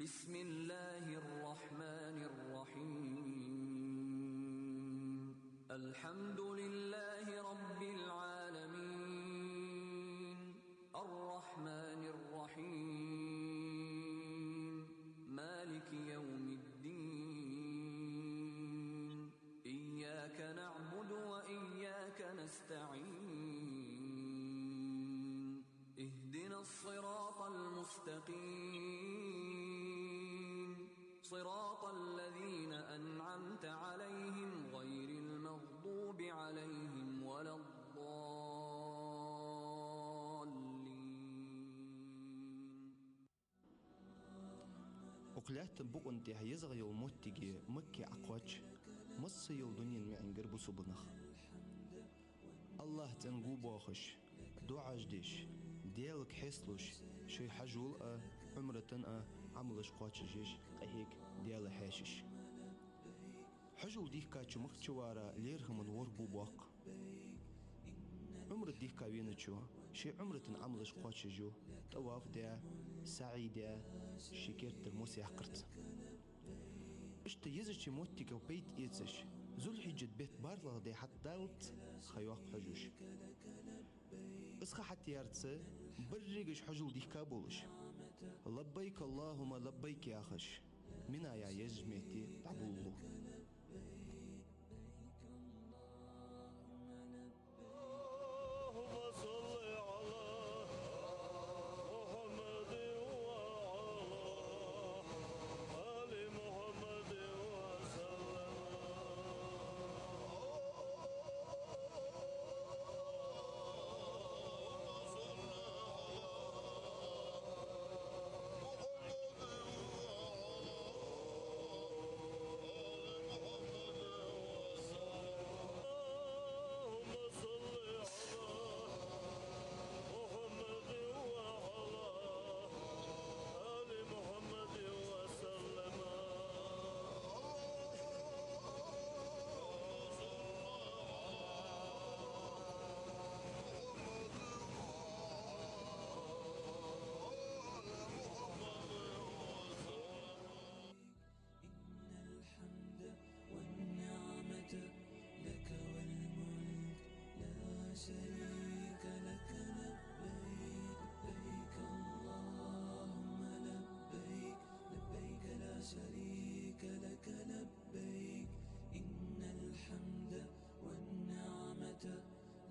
بسم الله الرحمن الرحيم الحمد لله رب العالمين الرحمن الرحيم مالك يوم الدين إياك نعبد وإياك نستعين اهدنا الصراط المستقيم صراط الذين أنعمت عليهم غير المغضوب عليهم ولا الضالين. وقلعت بقن تي يزغ يو موتيجي مكي عقوش مص يو دنيا معن قربو سبنخ الله تنقو باخش دعا جديش ديالك حسلوش شي حجول عمرة عملش قاتشجيش قهيك ديال حاشش حجول ديك كاتشو مختشوارا ليرهم الور بوباق عمرة ديك كاوينتشو شي عمرة عملش قاتشجو طواف ديا سعيدة شكرت الموسي حقرت اشت يزش موتك وبيت يزش ذو الحجة بيت بارلغ دي حتى دالت خيواق حجوش اسخا حتى يارتسا برقش حجول ديك كابولش لبيك اللهم لبيك يا خش منا يا يجمعتي تعبولو لك والملك لا شريك لك لبيك لبيك اللهم لبيك لبيك لا شريك لك لبيك إن الحمد والنعمة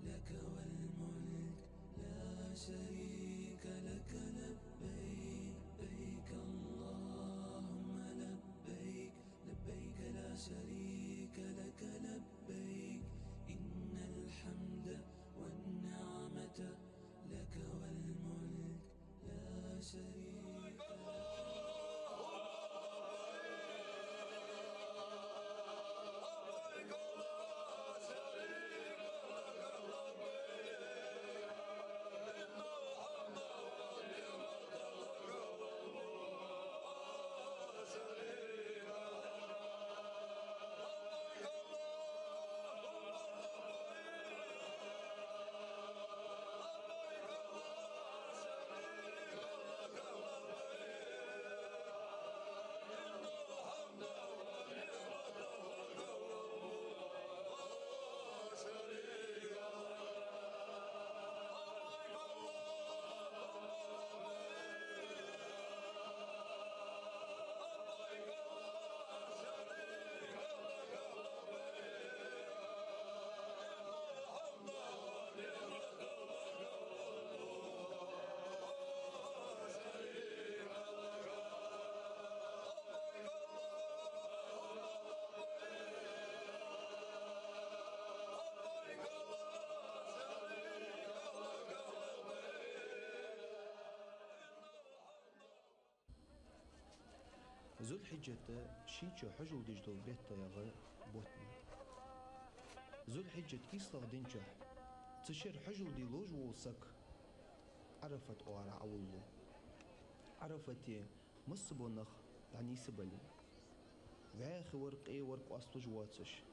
لك والملك لا شريك لك لبيك لبيك اللهم لبيك لبيك لا شريك لك لبيك إن الحمد والنعمة لك والملك لا شريك لك. ذو الحجة شيتشو حجو ديجدو بيتا يغا بوتني ذو الحجة كيسلغ دينجح تشير حجو دي لوج ووسك عرفت اوارا عولو عرفتي مصبو نخ يعني سبلي وعاخي ورق اي ورق واصلو جواتش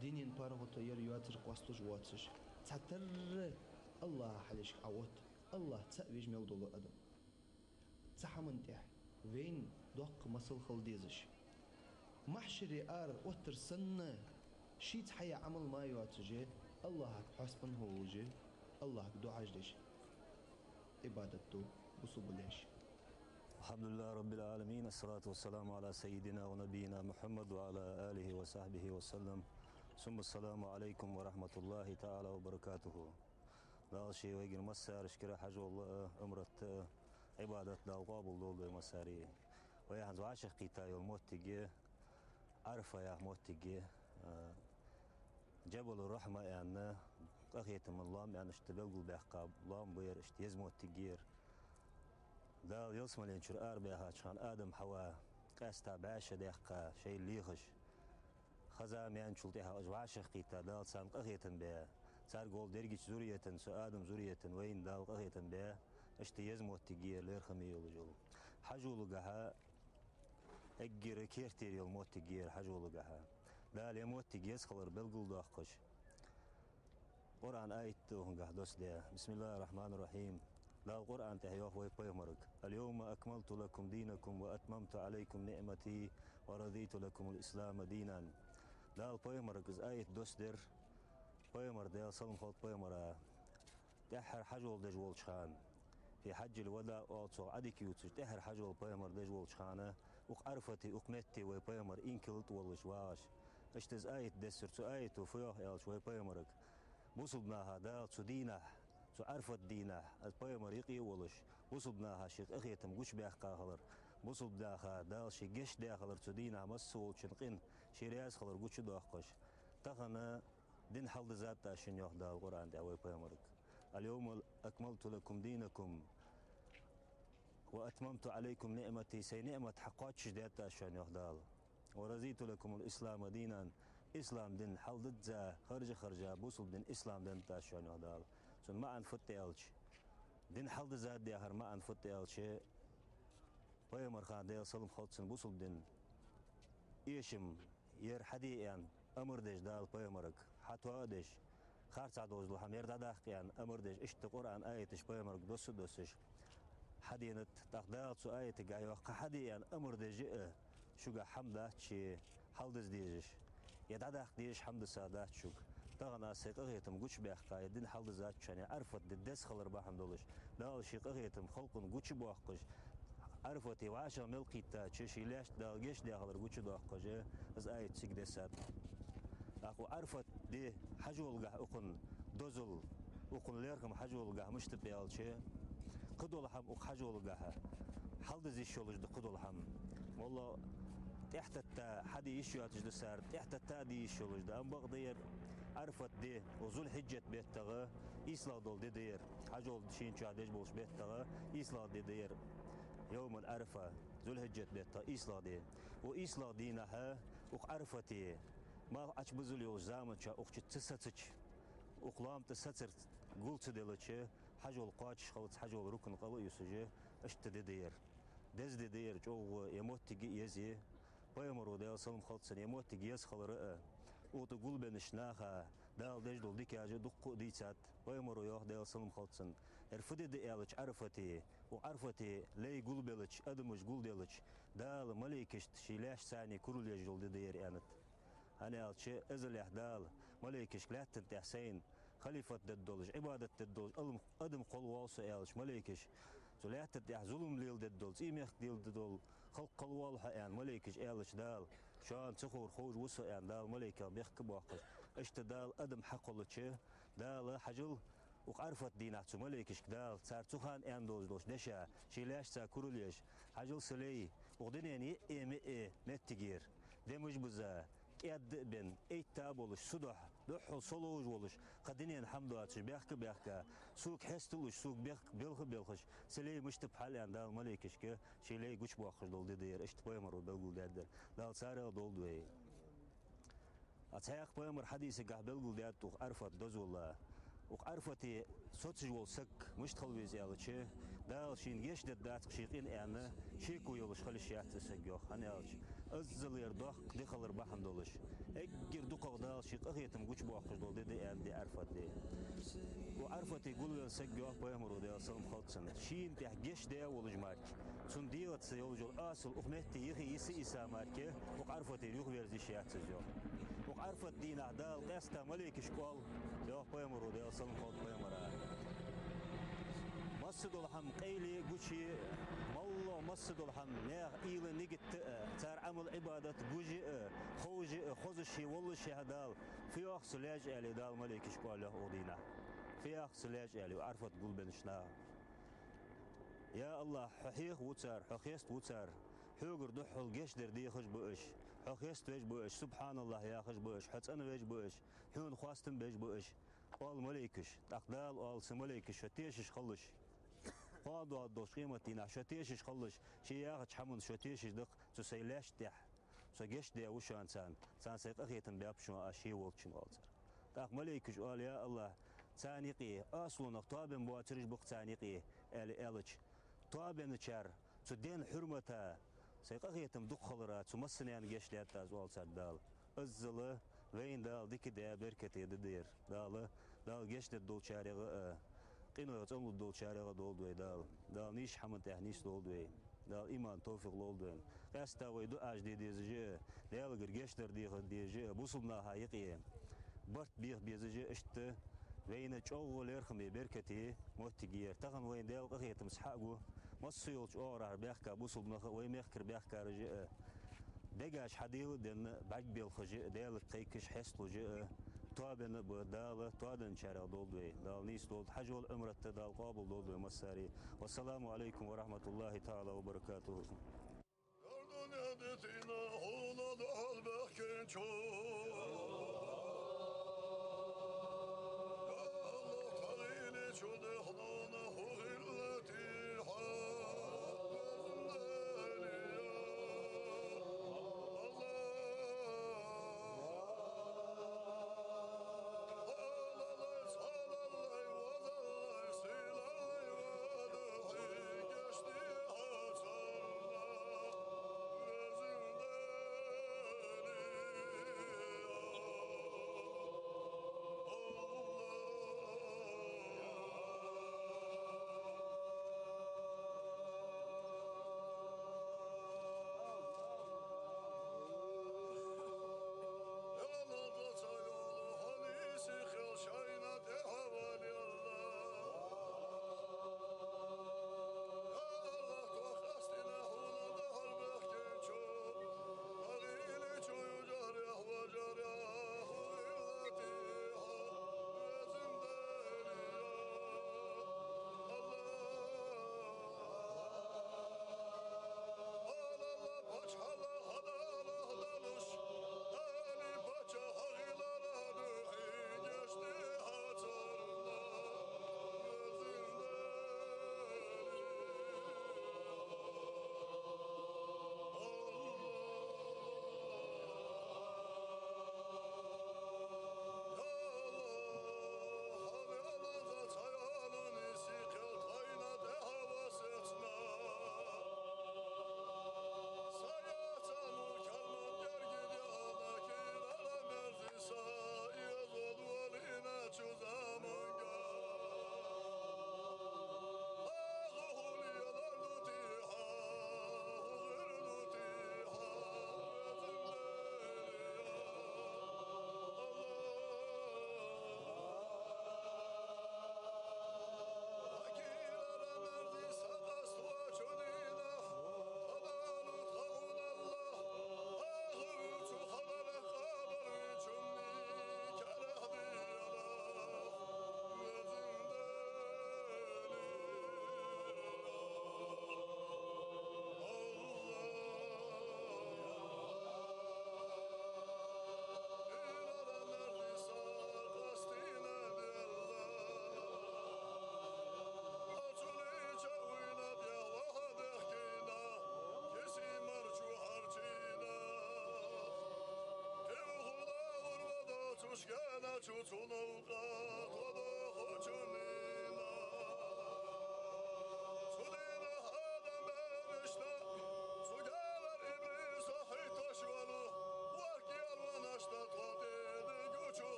دينين بارغو طير يواتر واصلو جواتش تعتر الله حليش عوت الله تسأبيج ميودو أدم تحمنتح وين دوق مصل خلديزش محشري وتر سنة شيت حيا عمل ما يواتجي الله حسبن هوجي الله دعاج ديش عبادته بصبليش. الحمد لله رب العالمين، الصلاة والسلام على سيدنا ونبينا محمد وعلى آله وصحبه وسلم، ثم السلام عليكم ورحمة الله تعالى وبركاته. لا شيء ويجي مسار اشكر حاجة والله أمرت عبادة لا قابل دول مساري ويا هنزو عاشق قيتا يوم تجي عرفة يا موتجي جبل الرحمة يعني أخيت من الله يعني اشتبقوا بحقاب الله بير اشتيز موتجير دا يوصل ينشر أربعة عشان آدم حواء قاستا بعشة دقيقة شيء ليخش خزام يعني شلتها أجواش قيتا دا سام أخيتن بها صار قول درجة زورية سو آدم زورية وين دا أخيتن بها اشتيز موتجير ليرخمي يولجول حجول جها أجر كيرتير يوموتجير حجول جها دا اليوموتجيز خلر بلقول داخش قرآن آية هنجه دوس ده بسم الله الرحمن الرحيم. لا القرآن تهيوه ويبيمرك اليوم أكملت لكم دينكم وأتممت عليكم نعمتي ورضيت لكم الإسلام دينا. لا البيمرك إز آية دوسدر بيمر ده صلم خلط بيمر تحر حجول دجول شخان في حج الوداع أوصو عدك يوتش تحر حجول بيمر دجول شخانة وعرفتي وقمتي ويبيمر إنكلت والشواش اشتز آية دسر سو آية وفيوه يالش ويبيمرك بوصلناها دا تدينه عرفت دينه البيمر يقي ولش وصلناها شيخ أخيتم قش بيحقا خلر وصل داخا دال شي قش داخلر تدينه مسول شنقين شيرياز خلر قش داخش تخنا دين حل ذات تاشن يوح دا القرآن دا ويبيمرك اليوم أكملت لكم دينكم وأتممت عليكم نعمتي سي نعمة حقاتش دات تاشن يوح دال ورزيت لكم الإسلام دينا إسلام دين حل ذات خرجة بوصل دين إسلام دين تاشن يوح دال سن ما أنفتي ألش دين حل ذات دي آخر ما أنفتي ألش بيمر خان دي صلم خلصن بوصل دين إيشم ير حدي يعني أمر ديش دال بيمرك حتوا ديش خارج عدوز لهم يرد داخ يعني أمر ديش إشت قرآن آيتش بيمرك دوسش حدينت تقدال سو آية جايو حدي يعني أمر ديش شو حمده شي حلدز ديش يدعداخ ديش حمد سادات شو تغنى سيقغيتم قوش بيحقا يدين حلدزات شاني عرفت ددس خلر باحم دولش دال شيقغيتم خلقن قوش بوحقش عرفتي وعشا ملقي تاشي ليش دال جيش داخلر قوش دوحقش از آية سيق دسات أخو عرفت دي حجول قه أقن دوزل أقن ليركم حجول قه مش تبيال شيء قدول هم أق حجول قه حلد زي شولج ده قدول هم والله تحت التا حدي يشيو أتجد سار تحت التا دي شولج ده أم بغدير عرفت دي وزول حجة بيتغى إسلا دول دي دير حجول شين شادج بولش بيتغى إسلا دي دير يوم العرفة زول حجة بيتغى إسلا دي وإسلا دينها وعرفتي ما أشبزل يوم زمان شا أخش تساتش أقلام تساتر قلت دلتش حجول قاتش خلص حجول ركن قلو يسجى اشتدير دز دير جو يموت تجي يزي بيمرو ده صلم خلص يموت تجي يسخل رأى وتقول بنشناها دال دجدل ديك أجا دق ديتات بيمرو يوه ده صلم خلص ارفدي ديالش عرفتي وعرفتي لي قول بلش أدمش قول دلش دال مليكش شيلاش ثاني كرول يجدل دير أنت أنا ألشي أزل يحدال مليكش كلاتن تحسين خليفة ددولج عبادة ددولج أدم قل والسا ألش مليكش سلاتن تح ظلم ليل ددولج إيميخ ديل ددول خلق قل والها أن مليكش ألش دال شان تخور خوج وسا أن دال مليكا بيخك باقش اشت دال أدم حقلتشي دال حجل وعرفت ديناتو مليكش دال صار تخان أن دوش دشا شيلاش تا كروليش حجل سلي وغدنيني إيه نتجير دمج بزا يد بن ايتاب ولش صدح دحو صلوج ولش قدني الحمد لله بيحك سوق حستلوش سوق بيلخش سلي مشتب حال عند الملكش كه شيلي قش باخش دول دير اشت بيمر بلقول دادر لا صار دول دوي اتاق بيمر حديث قه بلقول داد تو عرفت دزولا وعرفتي صوتج ولسك مش تلفزيون يالشي دال شين يش دات شيقين انا شيكو يولش خلش ياتسجو انا يالش ازل يردوخ دخل رباحم دولش اجر دوق دال شيق اخيتم قوش باخش دول دي ان دي عرفت دي وعرفتي يقولوا يسجو بيمرو دي صلم خلصن شين تحجش دي ولج مارك سن دي Yılgatsı yolcul asıl uhmetti yıhi isi isamarke bu arfatı yuh verziş yahtsız yok. Bu arfat dina dal qasta maliki şkol yok payamuru da salın kod payamara. Masudul ham qeyli guçi mallo masudul ham ne ilan nigit tar amal ibadat guji خوجي خوزشي والله شهدال في أخ سلاج علي دال ملك شقاله أودينا في أخ سلاج علي وعرفت قلبنا شنا يا الله حقيق وتر حقيست وتر حقر دحل جيش دردي خش بوش حقيست ويش بوش سبحان الله يا خش بوش حتى أنا ويش بوش حون خواستم بيش بوش قال ملكش أقدال قال سملكش شتيش خلش قادوا دوش قيمتنا شتيش خلش شيء ياخد حمن شتيش دق تسيلاش تح سجش ده وشان سان سيق أخيتن بيابشون أشي والشين والتر تاق ملكش قال يا الله تانيقي أصلنا طابن بواترج بق تانيقي ألج طابن شر تدين حرمته سيق أخيتن دخلرا تمسنيان جش ليات والتر دال الزله وين دال ديك ده بركتي دير دال جش دول شارع قينو يتقول دول شارع دول دال نيش حمد تهنيس دول دال إيمان توفيق لولدن قاستا ويدو أجدي ديزجي دال غرجشتر ديجي بوصلنا هايقي برت بيخ بيزجي اشت وين تشوغ ليرخمي بركتي موتجير تغن وين دال قخيت مسحقو مصيول شورا بيحكا بوصلنا وين ميخكر بيحكا رجي دجاج حديو دن بعد بيلخجي دال قيكش حسلو جي طابن بدال طادن شارع دولدوي دال نيس دول حجول عمرة دال قابل دولدوي مساري والسلام عليكم ورحمة الله تعالى وبركاته.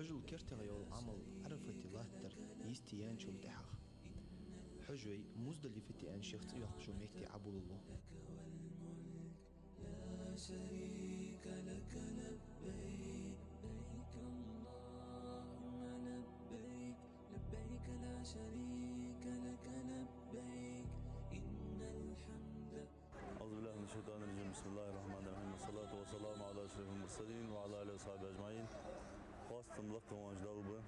حجل كرتغي العمل عرفت لاتر يستيان شو دحخ حجوي مزدلفتي أن شفت يحشو ميكتي عبد الله لا شريك لك لبيك لبيك اللهم لبيك لبيك لا شريك لك لبيك إن الحمد. أعوذ بالله من الشيطان الرجيم. بسم الله الرحمن الرحيم، والصلاة والسلام على أشرف المرسلين وعلى آله وصحبه أجمعين. خاصة لكم وأجدالبه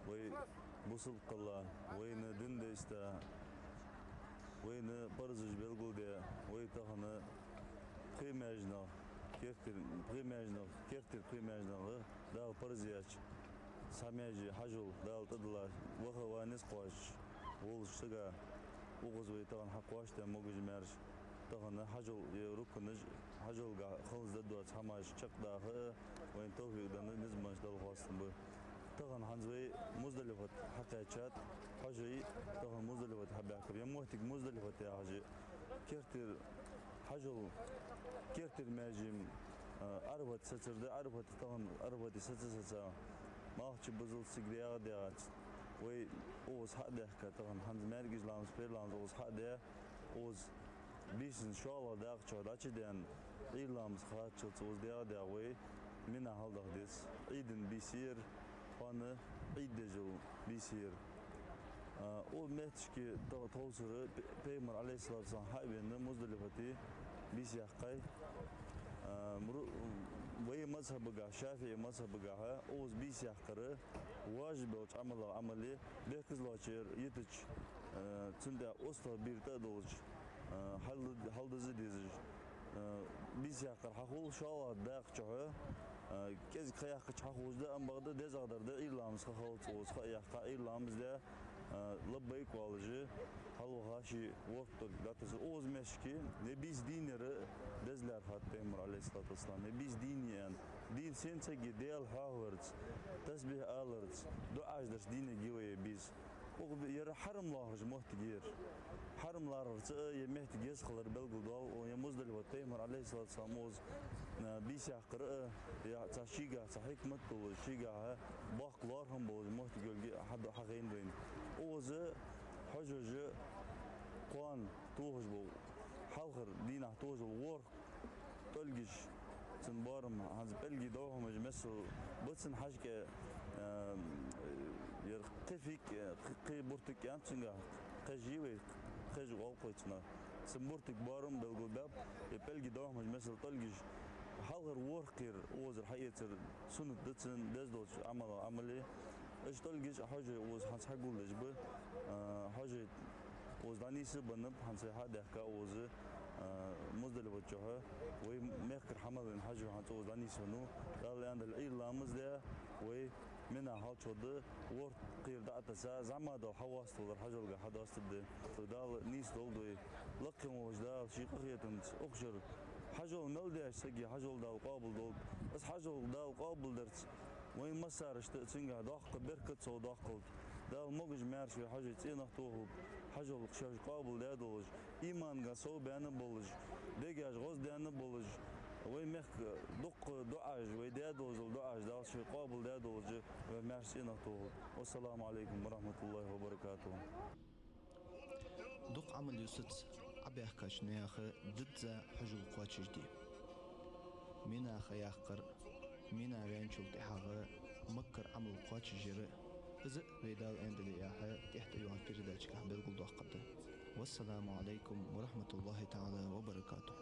وبوصل قلان وين دين ديستا وين برزج بلغل دي ويتخنا قيماجنا كيرتر قيماجنا دال برزياج سامياجي حجل دال تدلا وخوا نسقواش ولش سقا وغز ويتخن حقواش دا موجج مارش تخنا حجل يركنج حجل قا خلص ددوات حماش شق داخل وين توفيق دا نزماش دال خواستن بو تخن حنزوي مزدلفة حقيقات حجي تخن مزدلفة حباكر يموتك مزدلفة يا حجي كيرتر حجل كيرتر ماجم أربعة ستر ده أربعة تخن أربعة ستر ما أخش بزل سجديا ديات وي أوز حده كتخن حنز مرجج لامس بيرلامس أوز حده أوز بيس إن شاء الله داق شاد أشدين إيرلامس خاتشت أوز ديا وي منا هالده ديس عيدن بيسير فانا عيد دجل بيسير أول متشكي توصل بيمر عليه الصلاة والسلام حايبين مزدلفتي بيسيحقي وي مذهب بقى شافعي مذهب بقى أوز بيسيحقره واجب وش عمل عملي بيكز لاشير يتج تندا أسطى بيرتا دولج هل دزيديز بيسيحقر حقول شاء داق شهر كذا خيار كشحوز ده أم بعد ده زادر ده إيرلامز خالص وز خيار إيرلامز ده لبيك والجي هلو هاشي وقت قاتز أوز مشكي نبيز دينر دزلر هات بيمر عليه الصلاة والسلام نبيز دينيان دين سنتجي ديال هاوردز تسبيح آلردز دو عجدش دين جوي بيز يرى حرم لارج مهتجير حرم لارج يمهتجيس خلر بلغدال ويمزدل وتيمر عليه الصلاة والسلام وز بيسع قراءة يا تشيجا تحكمة والشيجا باق لارهم بوز مهتجيل حد حقين بين وز حجج قان توهج بو حلخر دينا توهج الور تلجش تنبارم هنز بلجي دوهم جمسل بتسن حاجة يرقفيك قي بورتك يانتشنجا قجيوي قج والقيتنا سمورتك بارم بالقلباب يبلجي دوهم جمسل تلجش حلغر ورقير وزر حياتر سنة دتسن دزدوش عملي ايش تلجش حاجة وز حنس حقول لجبه حاجة وز دانيس بنب حنس حدا كا وز مزدل وجهه وي ميخر حمل حاجة حنس وز دانيس هنو قال عند الإيرلامز ده وي منها حال شد ورقير دعتسا زعما دو حواس تولر حاجة لقى حداس تبدي دال نيس دولدوي لقم وجدال شي قخيتن أخشر حاجة الملدي أشتكي حاجة دال قابل دول بس حاجة دال قابل درت وين مسار اشتقتنجا داخل بركة سو داخل دال موجج مارش في حاجة تينا توهب حاجة القشاش قابل دا دولج إيمان قصو بيانا بولج ديجاج غوز ديانا بولج وين مخ دق دعاج ويدا دولج دعاج دال شي قابل دا دولج ومارش تينا توهب. والسلام عليكم ورحمة الله وبركاته. دق عمل يوسط عبيح كاش نياخ ضد حجل قواتش دي مينا خياخر مينا وينشل تحاغ مكر عمل قواتش جرى إذا ويدال عندي ياها تحت يوها كردالش كحبل قلدوح قبضة. والسلام عليكم ورحمة الله تعالى وبركاته.